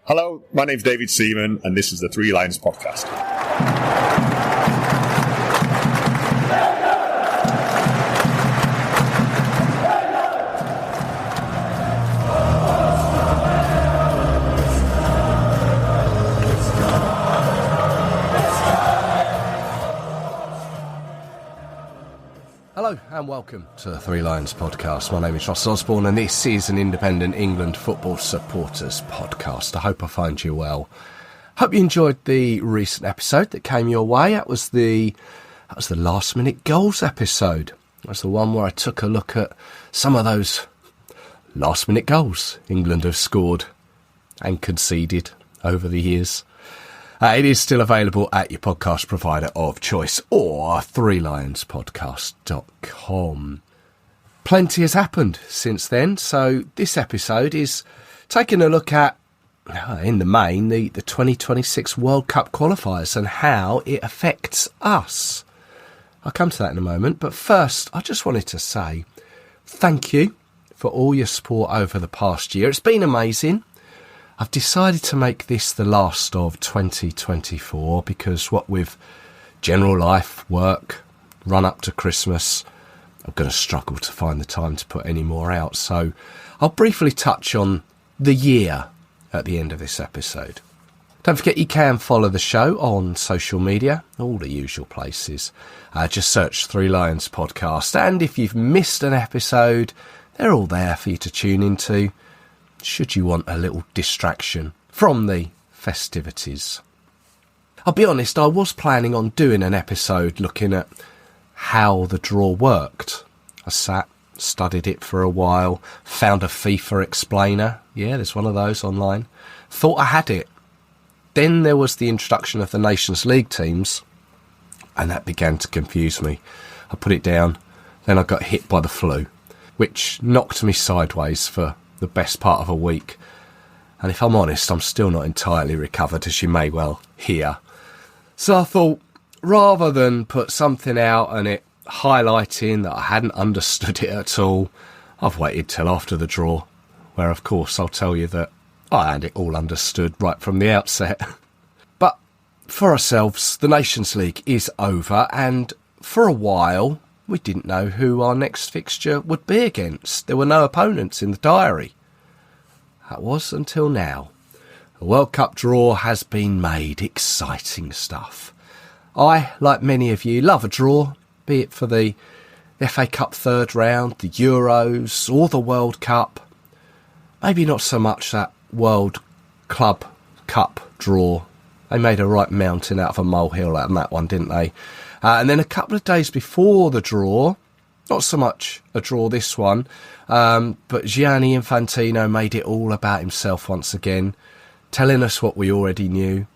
Hello, my name's David Seaman, and this is the Three Lions Podcast. Hello and welcome to the Three Lions Podcast. My name is Ross Osborne and this is an independent England football supporters podcast. I hope I find you well. Hope you enjoyed the recent episode that came your way. That was the last minute goals episode. That's the one where I took a look at some of those last minute goals England have scored and conceded over the years. It is still available at your podcast provider of choice or threelionspodcast.com. Plenty has happened since then, so this episode is taking a look at, in the main, the 2026 World Cup qualifiers and how it affects us. I'll come to that in a moment, but first I just wanted to say thank you for all your support over the past year. It's been amazing. I've decided to make this the last of 2024 because what with general life, work, run up to Christmas, I'm going to struggle to find the time to put any more out. So I'll briefly touch on the year at the end of this episode. Don't forget you can follow the show on social media, all the usual places. Just search Three Lions Podcast. And if you've missed an episode, they're all there for you to tune into, should you want a little distraction from the festivities. I'll be honest, I was planning on doing an episode looking at how the draw worked. I studied it for a while, found a FIFA explainer. Yeah, there's one of those online. Thought I had it. Then there was the introduction of the Nations League teams, and that began to confuse me. I put it down, then I got hit by the flu, which knocked me sideways for the best part of a week, and if I'm honest, I'm still not entirely recovered, as you may well hear. So I thought, rather than put something out and it highlighting that I hadn't understood it at all, I've waited till after the draw, where of course I'll tell you that I had it all understood right from the outset. But for ourselves, the Nations League is over, and for a while we didn't know who our next fixture would be against. There were no opponents in the diary. That was until now. The World Cup draw has been made. Exciting stuff. I, like many of you, love a draw, be it for the FA Cup third round, the Euros, or the World Cup. Maybe not so much that World Club Cup draw. They made a right mountain out of a molehill out of that one, didn't they? And then a couple of days before the draw, not so much a draw this one, but Gianni Infantino made it all about himself once again, telling us what we already knew.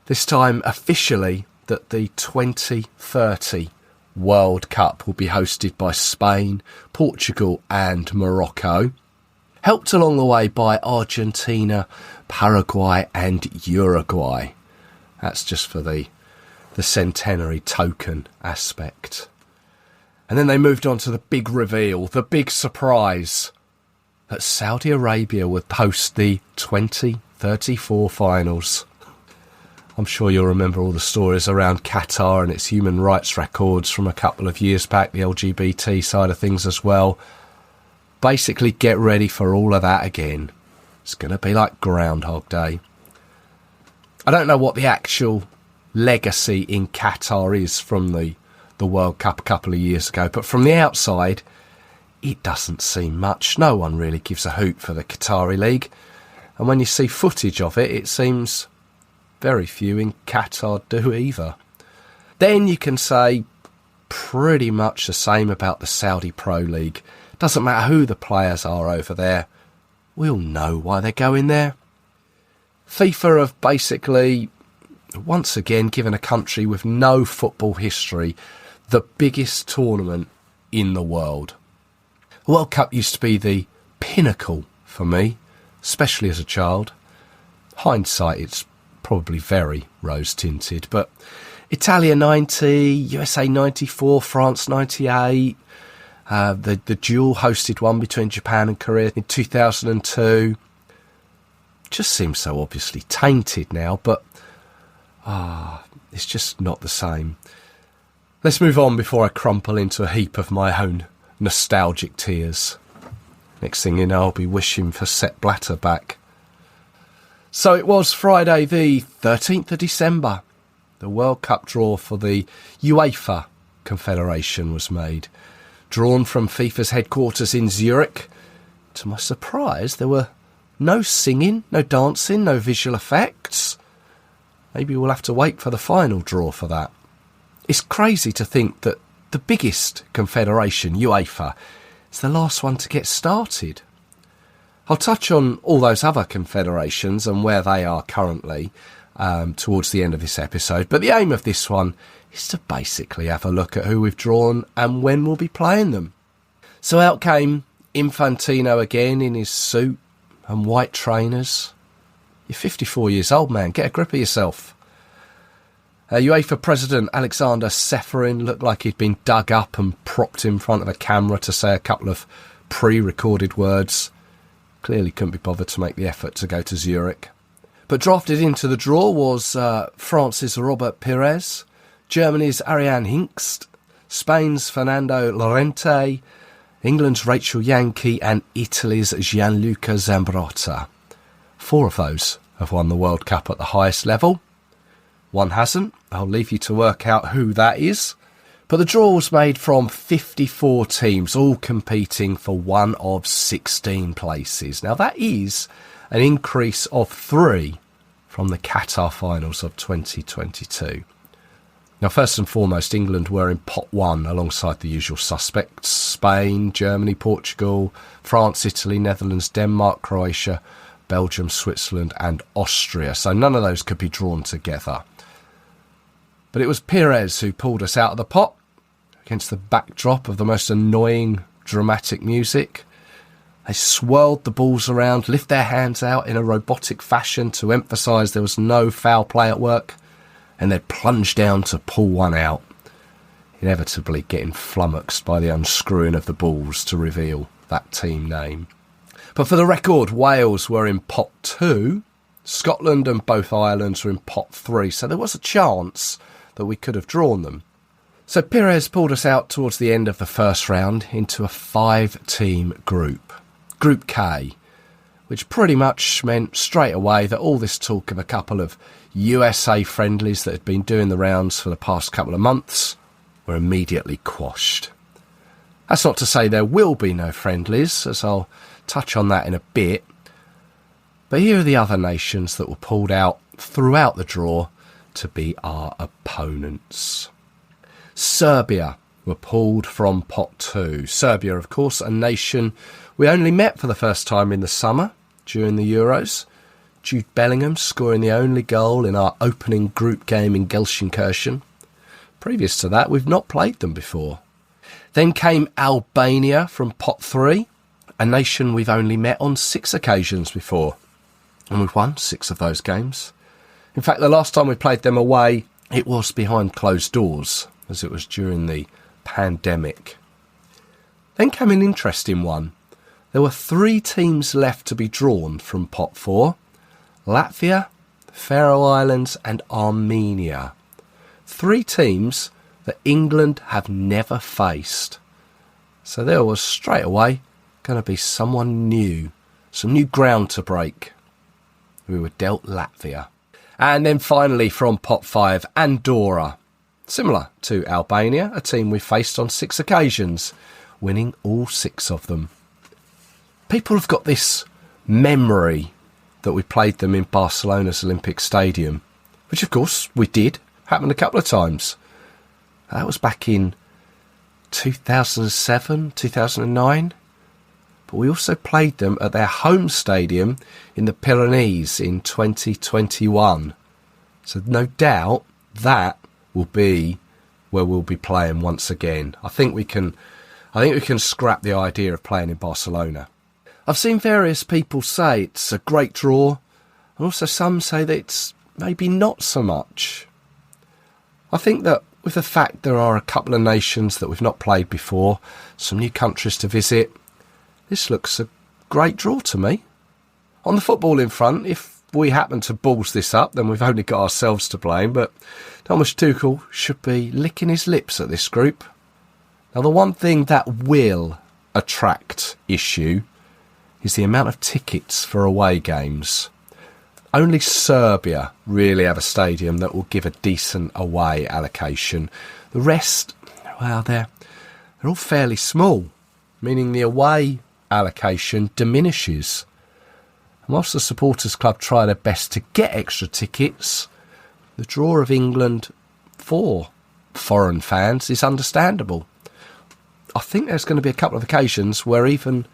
This time officially that the 2030 World Cup will be hosted by Spain, Portugal and Morocco, helped along the way by Argentina, Paraguay and Uruguay. That's just for the centenary token aspect. And then they moved on to the big reveal, the big surprise, that Saudi Arabia would host the 2034 finals. I'm sure you'll remember all the stories around Qatar and its human rights records from a couple of years back, the LGBT side of things as well. Basically, get ready for all of that again. It's going to be like Groundhog Day. I don't know what the actual legacy in Qatar is from the World Cup a couple of years ago, but from the outside it doesn't seem much. No one really gives a hoot for the Qatari League, and when you see footage of it, it seems very few in Qatar do either. Then you can say pretty much the same about the Saudi Pro League. Doesn't matter who the players are over there, we all know why they're going there. FIFA have basically once again given a country with no football history the biggest tournament in the world. The World Cup used to be the pinnacle for me, especially as a child. Hindsight, it's probably very rose-tinted, but Italia 90, USA 94, France 98, the dual hosted one between Japan and Korea in 2002. just seems so obviously tainted now, but it's just not the same. Let's move on before I crumple into a heap of my own nostalgic tears. Next thing you know, I'll be wishing for Sepp Blatter back. So it was Friday the 13th of December. The World Cup draw for the UEFA Confederation was made. Drawn from FIFA's headquarters in Zurich. To my surprise, there were no singing, no dancing, no visual effects. Maybe we'll have to wait for the final draw for that. It's crazy to think that the biggest confederation, UEFA, is the last one to get started. I'll touch on all those other confederations and where they are currently towards the end of this episode, but the aim of this one is to basically have a look at who we've drawn and when we'll be playing them. So out came Infantino again in his suit and white trainers. You're 54 years old, man. Get a grip of yourself. UEFA President Alexander Seferin looked like he'd been dug up and propped in front of a camera to say a couple of pre-recorded words. Clearly couldn't be bothered to make the effort to go to Zurich. But drafted into the draw was France's Robert Pires, Germany's Ariane Hinkst, Spain's Fernando Llorente, England's Rachel Yankee and Italy's Gianluca Zambrotta. 4 of those have won the World Cup at the highest level. One hasn't. I'll leave you to work out who that is. But the draw was made from 54 teams, all competing for one of 16 places. Now that is an increase of 3 from the Qatar finals of 2022. Now, first and foremost, England were in pot 1 alongside the usual suspects: Spain, Germany, Portugal, France, Italy, Netherlands, Denmark, Croatia, Belgium, Switzerland and Austria. So none of those could be drawn together. But it was Pires who pulled us out of the pot against the backdrop of the most annoying dramatic music. They swirled the balls around, lift their hands out in a robotic fashion to emphasise there was no foul play at work, and they'd plunge down to pull one out, inevitably getting flummoxed by the unscrewing of the balls to reveal that team name. But for the record, Wales were in pot 2, Scotland and both Irelands were in pot 3, so there was a chance that we could have drawn them. So Pires pulled us out towards the end of the first round into a 5-team group, Group K, which pretty much meant straight away that all this talk of a couple of USA friendlies that had been doing the rounds for the past couple of months were immediately quashed. That's not to say there will be no friendlies, as I'll touch on that in a bit, but here are the other nations that were pulled out throughout the draw to be our opponents. Serbia were pulled from pot 2. Serbia, of course, a nation we only met for the first time in the summer during the Euros. Jude Bellingham scoring the only goal in our opening group game in Gelsenkirchen. Previous to that, we've not played them before. Then came Albania from pot 3, a nation we've only met on 6 occasions before. And we've won 6 of those games. In fact, the last time we played them away, it was behind closed doors, as it was during the pandemic. Then came an interesting one. There were 3 teams left to be drawn from pot 4. Latvia, Faroe Islands and Armenia. 3 teams that England have never faced. So there was straight away going to be someone new, some new ground to break. We were dealt Latvia. And then finally from pot 5, Andorra. Similar to Albania, a team we faced on 6 occasions, winning all 6 of them. People have got this memory that we played them in Barcelona's Olympic Stadium, which of course we did, happened a couple of times. That was back in 2007, 2009. But we also played them at their home stadium in the Pyrenees in 2021. So no doubt that will be where we'll be playing once again. I think we can scrap the idea of playing in Barcelona. I've seen various people say it's a great draw, and also some say that it's maybe not so much. I think that with the fact there are a couple of nations that we've not played before, some new countries to visit, this looks a great draw to me. On the footballing front, if we happen to balls this up, then we've only got ourselves to blame, but Thomas Tuchel should be licking his lips at this group. Now, the one thing that will attract issue is the amount of tickets for away games. Only Serbia really have a stadium that will give a decent away allocation. The rest, well, they're all fairly small, meaning the away allocation diminishes. And whilst the supporters club try their best to get extra tickets, the draw of England for foreign fans is understandable. I think there's going to be a couple of occasions where even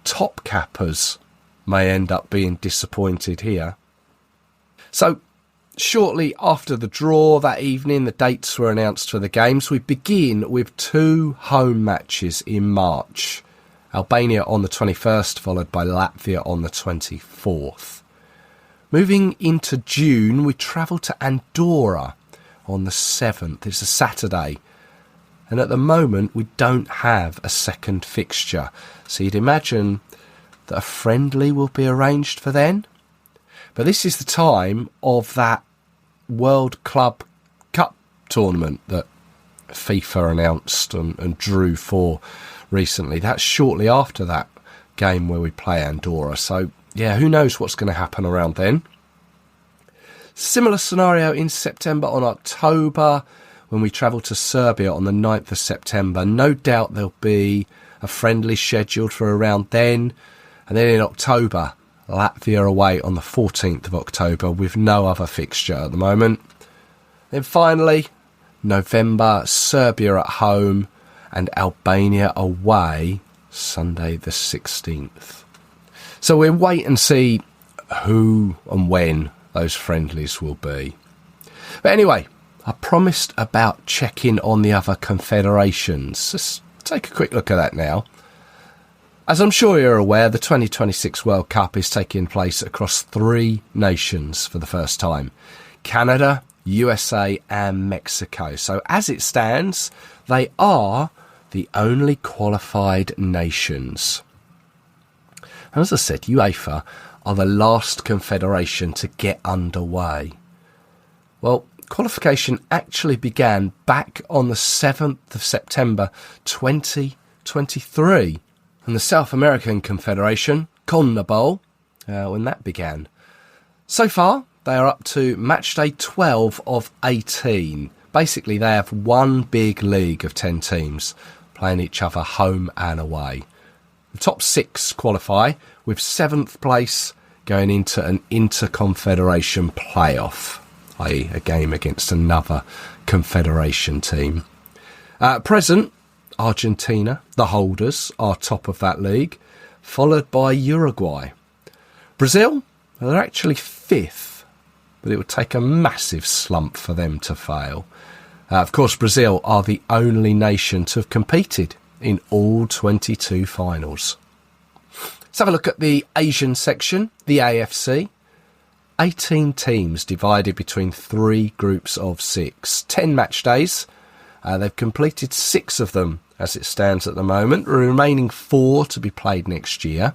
top cappers may end up being disappointed here. So, shortly after the draw that evening, the dates were announced for the games. We begin with 2 home matches in March. Albania on the 21st, followed by Latvia on the 24th. Moving into June, we travel to Andorra on the 7th. It's a Saturday. And at the moment, we don't have a second fixture. So you'd imagine that a friendly will be arranged for then. But this is the time of that World Club Cup tournament that FIFA announced and drew for recently. That's shortly after that game where we play Andorra. So, yeah, who knows what's going to happen around then. Similar scenario in September. On October, when we travel to Serbia on the 9th of September. No doubt there'll be a friendly scheduled for around then. And then in October, Latvia away on the 14th of October with no other fixture at the moment. Then finally, November, Serbia at home and Albania away Sunday the 16th. So we'll wait and see who and when those friendlies will be. But anyway, I promised about checking on the other confederations. Let's take a quick look at that now. As I'm sure you're aware, the 2026 World Cup is taking place across 3 nations for the first time. Canada, USA and Mexico. So as it stands, they are the only qualified nations. And as I said, UEFA are the last confederation to get underway. Well, qualification actually began back on the 7th of September 2023. And the South American Confederation, CONMEBOL, when that began. So far, they are up to match day 12 of 18. Basically, they have one big league of 10 teams playing each other home and away. The top 6 qualify, with 7th place going into an inter-confederation playoff, i.e. a game against another confederation team. At present, Argentina, the holders, are top of that league, followed by Uruguay. Brazil, they're actually 5th, but it would take a massive slump for them to fail. Of course, Brazil are the only nation to have competed in all 22 finals. Let's have a look at the Asian section, the AFC. 18 teams divided between 3 groups of 6. 10 match days. They've completed 6 of them as it stands at the moment, remaining 4 to be played next year.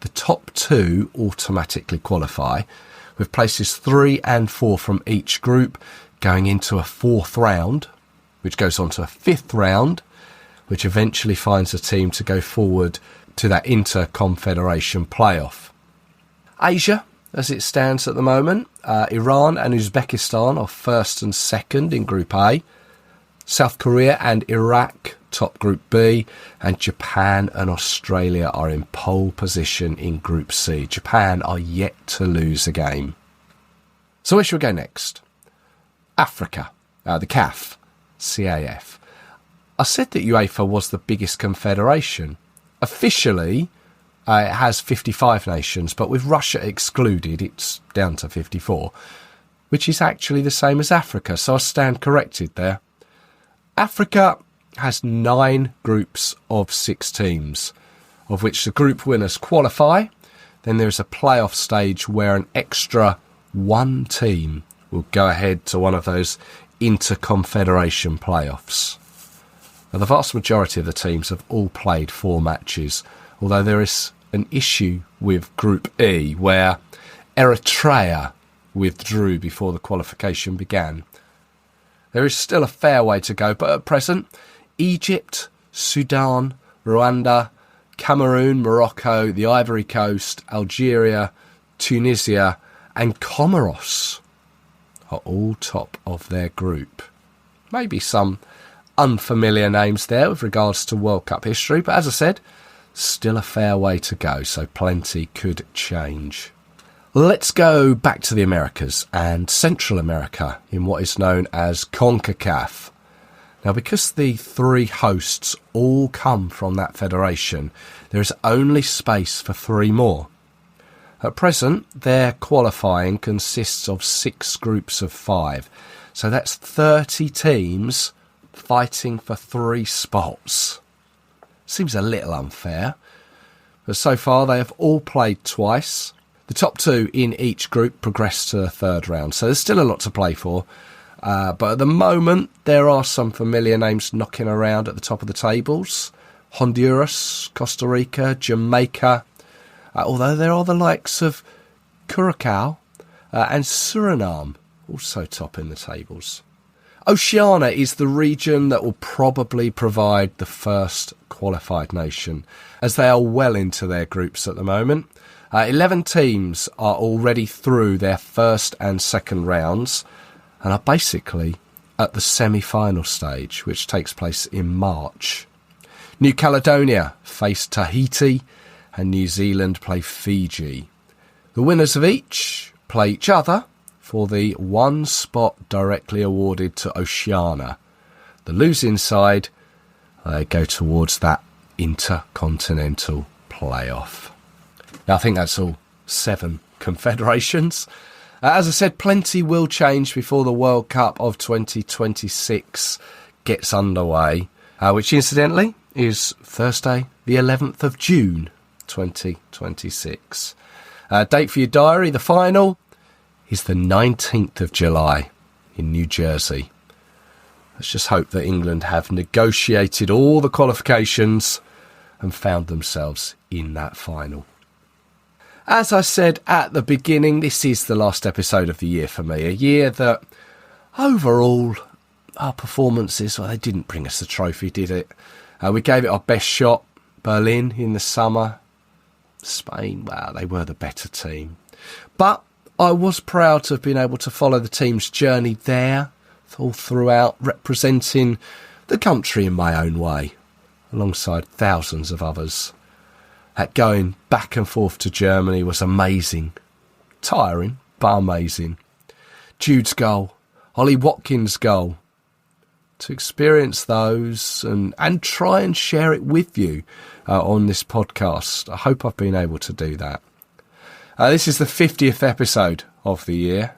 The top 2 automatically qualify, with places 3 and 4 from each group going into a 4th round, which goes on to a 5th round, which eventually finds a team to go forward to that inter-confederation playoff. Asia, as it stands at the moment, Iran and Uzbekistan are 1st and 2nd in Group A. South Korea and Iraq top Group B, and Japan and Australia are in pole position in Group C. Japan are yet to lose a game. So where should we go next? Africa, the CAF. I said that UEFA was the biggest confederation. Officially, it has 55 nations, but with Russia excluded, it's down to 54, which is actually the same as Africa, so I stand corrected there. Africa has 9 groups of 6 teams, of which the group winners qualify. Then there's a playoff stage where an extra 1 team will go ahead to one of those inter-confederation playoffs. Now, the vast majority of the teams have all played 4 matches, although there is an issue with Group E, where Eritrea withdrew before the qualification began. There is still a fair way to go, but at present, Egypt, Sudan, Rwanda, Cameroon, Morocco, the Ivory Coast, Algeria, Tunisia and Comoros are all top of their group. Maybe some unfamiliar names there with regards to World Cup history, but as I said, still a fair way to go, so plenty could change. Let's go back to the Americas and Central America in what is known as CONCACAF. Now, because the three hosts all come from that federation, there is only space for three more. At present, their qualifying consists of 6 groups of 5, so that's 30 teams fighting for 3 spots. Seems a little unfair, but so far they have all played twice. The top 2 in each group progress to the third round, so there's still a lot to play for. But at the moment, there are some familiar names knocking around at the top of the tables. Honduras, Costa Rica, Jamaica, although there are the likes of Curacao and Suriname also topping the tables. Oceania is the region that will probably provide the first qualified nation, as they are well into their groups at the moment. 11 teams are already through their first and second rounds and are basically at the semi-final stage, which takes place in March. New Caledonia face Tahiti and New Zealand play Fiji. The winners of each play each other for the one spot directly awarded to Oceania. The losing side, they go towards that intercontinental playoff. Now, I think that's all 7 confederations. As I said, plenty will change before the World Cup of 2026 gets underway, which incidentally is Thursday, the 11th of June, 2026. Date for your diary, the final is the 19th of July in New Jersey. Let's just hope that England have negotiated all the qualifications and found themselves in that final. As I said at the beginning, this is the last episode of the year for me. A year that, overall, our performances, well, they didn't bring us the trophy, did it? We gave it our best shot. Berlin in the summer. Spain, wow, they were the better team. But I was proud to have been able to follow the team's journey there, all throughout, representing the country in my own way, alongside thousands of others. That going back and forth to Germany was amazing. Tiring, but amazing. Jude's goal, Ollie Watkins' goal. To experience those and try and share it with you on this podcast. I hope I've been able to do that. This is the 50th episode of the year.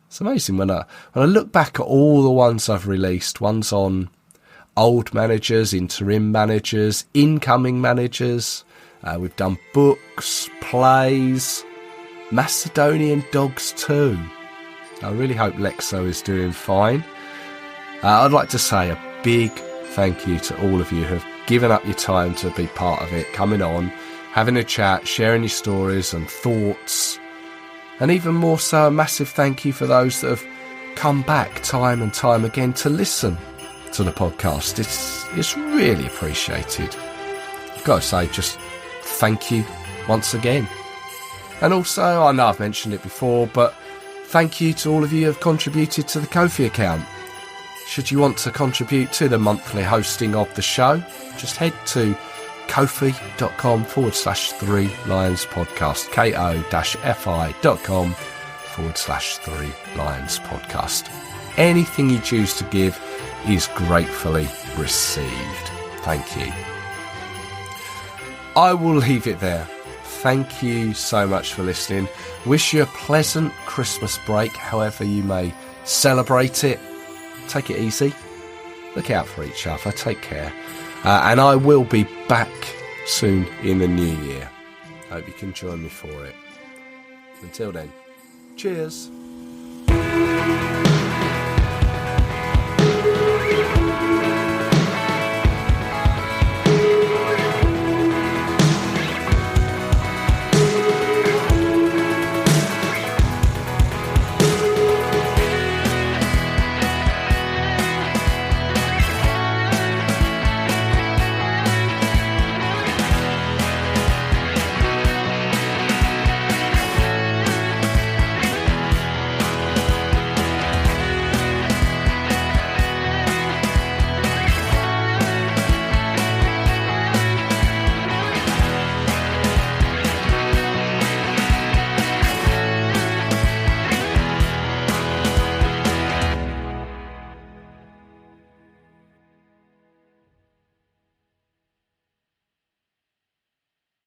It's amazing when I look back at all the ones I've released. Ones on old managers, interim managers, incoming managers. We've done books, plays, Macedonian dogs too. I really hope Lexo is doing fine. I'd like to say a big thank you to all of you who have given up your time to be part of it, coming on, having a chat, sharing your stories and thoughts. And even more so, a massive thank you for those that have come back time and time again to listen to the podcast. It's really appreciated. I've got to say, just thank you once again. And also, I know I've mentioned it before, but thank you to all of you who have contributed to the Ko-fi account. Should you want to contribute to the monthly hosting of the show, just head to ko-fi.com/3 Lions Podcast, ko-fi.com/3 Lions Podcast. Anything you choose to give is gratefully received. Thank you. I will leave it there. Thank you so much for listening. Wish you a pleasant Christmas break, however you may celebrate it. Take it easy. Look out for each other. Take care. And I will be back soon in the new year. Hope you can join me for it. Until then, cheers.